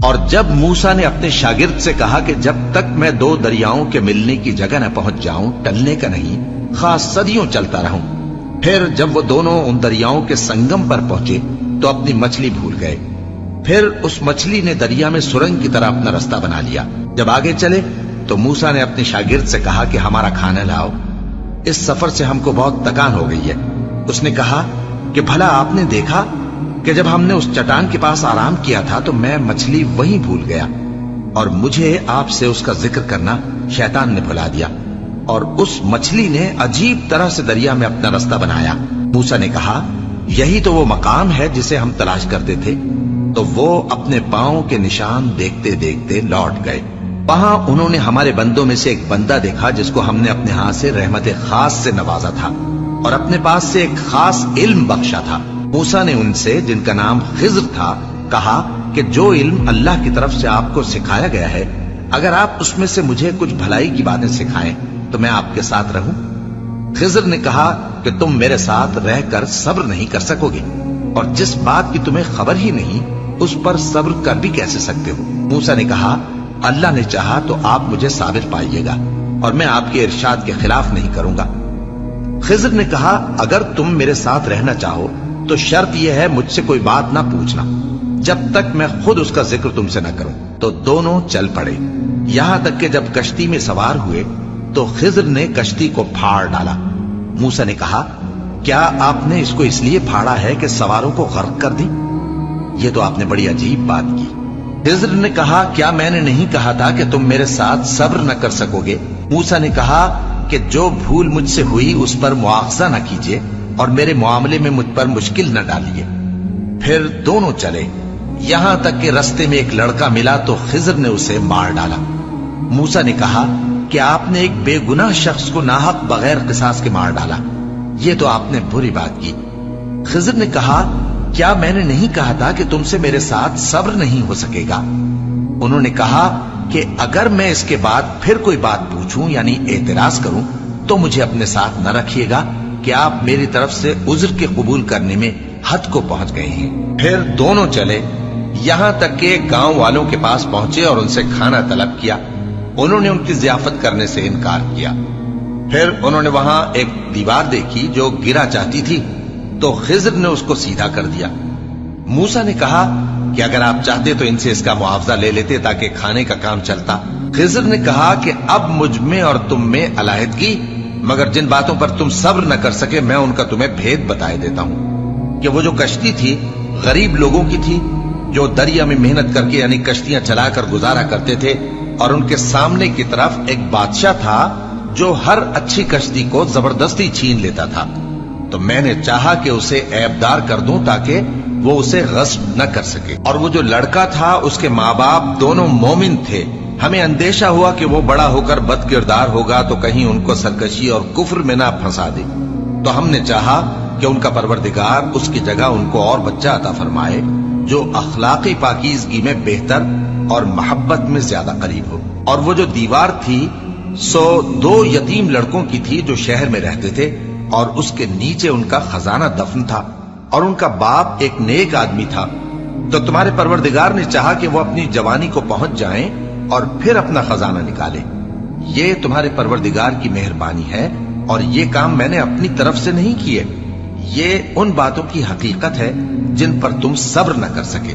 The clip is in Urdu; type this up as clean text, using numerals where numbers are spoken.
اور جب موسیٰ نے اپنے شاگرد سے کہا کہ جب تک میں دو دریاؤں کے ملنے کی جگہ نہ پہنچ جاؤں ٹلنے کا نہیں، خاص صدیوں چلتا رہوں۔ پھر جب وہ دونوں ان دریاؤں کے سنگم پر پہنچے تو اپنی مچھلی بھول گئے۔ پھر اس مچھلی نے دریا میں سرنگ کی طرح اپنا رستہ بنا لیا۔ جب آگے چلے تو موسیٰ نے اپنے شاگرد سے کہا کہ ہمارا کھانا لاؤ، اس سفر سے ہم کو بہت تکان ہو گئی ہے۔ اس نے کہا کہ بھلا آپ نے دیکھا کہ جب ہم نے اس چٹان کے پاس آرام کیا تھا تو میں مچھلی وہیں بھول گیا، اور مجھے آپ سے اس کا ذکر کرنا شیطان نے بھلا دیا، اور اس مچھلی نے عجیب طرح سے دریا میں اپنا رستہ بنایا۔ موسیٰ نے کہا یہی تو وہ مقام ہے جسے ہم تلاش کرتے تھے۔ تو وہ اپنے پاؤں کے نشان دیکھتے دیکھتے لوٹ گئے۔ وہاں انہوں نے ہمارے بندوں میں سے ایک بندہ دیکھا جس کو ہم نے اپنے ہاں سے رحمت خاص سے نوازا تھا اور اپنے پاس سے ایک خاص علم بخشا تھا۔ موسیٰ نے ان سے جن کا نام خضر تھا کہا کہ جو علم اللہ کی طرف سے آپ کو سکھایا گیا ہے، اگر آپ اس میں سے مجھے کچھ بھلائی کی باتیں سکھائیں تو میں آپ کے ساتھ رہوں۔ خضر نے کہا کہ تم میرے ساتھ رہ کر صبر نہیں کر سکو گے، اور جس بات کی تمہیں خبر ہی نہیں اس پر صبر کر بھی کیسے سکتے ہو؟ موسیٰ نے کہا اللہ نے چاہا تو آپ مجھے صابر پائیے گا، اور میں آپ کے ارشاد کے خلاف نہیں کروں گا۔ خضر نے کہا اگر تم میرے ساتھ رہنا چاہو تو شرط یہ ہے مجھ سے کوئی بات نہ پوچھنا جب تک میں خود اس کا ذکر تم سے نہ کروں۔ تو دونوں چل پڑے، یہاں تک کہ جب کشتی میں سوار ہوئے تو خضر نے کشتی کو پھاڑ ڈالا۔ موسیٰ نے کہا کیا آپ نے اس کو اس لیے پھاڑا ہے کہ سواروں کو غرق کر دیں؟ یہ تو آپ نے بڑی عجیب بات کی۔ خضر نے کہا کیا میں نے نہیں کہا تھا کہ تم میرے ساتھ صبر نہ کر سکو گے؟ موسیٰ نے کہا کہ جو بھول مجھ سے ہوئی اس پر مواخذہ نہ کیجیے اور میرے معاملے میں مجھ پر مشکل نہ ڈالیے۔ پھر دونوں چلے، یہاں تک کہ رستے میں ایک لڑکا ملا تو خضر نے اسے مار ڈالا۔ موسیٰ نے کہا کہ آپ نے ایک بے گناہ شخص کو ناحق بغیر قصاص کے مار ڈالا، یہ تو آپ نے بری بات کی۔ خضر نے کہا کیا میں نے نہیں کہا تھا کہ تم سے میرے ساتھ صبر نہیں ہو سکے گا؟ انہوں نے کہا کہ اگر میں اس کے بعد پھر کوئی بات پوچھوں یعنی اعتراض کروں تو مجھے اپنے ساتھ نہ رکھیے گا کہ آپ میری طرف سے عذر کے قبول کرنے میں حد کو پہنچ گئے ہیں۔ پھر دونوں چلے، یہاں تک کہ گاؤں والوں کے پاس پہنچے اور ان سے کھانا طلب کیا۔ انہوں نے ان کی ضیافت کرنے سے انکار کیا۔ پھر انہوں نے وہاں ایک دیوار دیکھی جو گرا چاہتی تھی تو خضر نے اس کو سیدھا کر دیا۔ موسیٰ نے کہا کہ اگر آپ چاہتے تو ان سے اس کا معاوضہ لے لیتے تاکہ کھانے کا کام چلتا۔ خضر نے کہا کہ اب مجھ میں اور تم میں علیحدگی، مگر جن باتوں پر تم صبر نہ کر سکے میں ان کا تمہیں بھید بتائے دیتا ہوں کہ وہ جو کشتی تھی غریب لوگوں کی تھی جو دریا میں محنت کر کے یعنی کشتیاں چلا کر گزارا کرتے تھے، اور ان کے سامنے کی طرف ایک بادشاہ تھا جو ہر اچھی کشتی کو زبردستی چھین لیتا تھا۔ تو میں نے چاہا کہ اسے عیبدار کر دوں تاکہ وہ اسے غصب نہ کر سکے۔ اور وہ جو لڑکا تھا اس کے ماں باپ دونوں مومن تھے۔ ہمیں اندیشہ ہوا کہ وہ بڑا ہو کر بد کردار ہوگا تو کہیں ان کو سرکشی اور کفر میں نہ پھنسا دے، تو ہم نے چاہا کہ ان کا پروردگار اس کی جگہ ان کو اور بچہ عطا فرمائے جو اخلاقی پاکیزگی میں بہتر اور محبت میں زیادہ قریب ہو۔ اور وہ جو دیوار تھی سو 2 یتیم لڑکوں کی تھی جو شہر میں رہتے تھے، اور اس کے نیچے ان کا خزانہ دفن تھا، اور ان کا باپ ایک نیک آدمی تھا۔ تو تمہارے پروردگار نے چاہا کہ وہ اپنی جوانی کو پہنچ جائیں اور پھر اپنا خزانہ نکالے۔ یہ تمہارے پروردگار کی مہربانی ہے، اور یہ کام میں نے اپنی طرف سے نہیں کیے۔ یہ ان باتوں کی حقیقت ہے جن پر تم صبر نہ کر سکے۔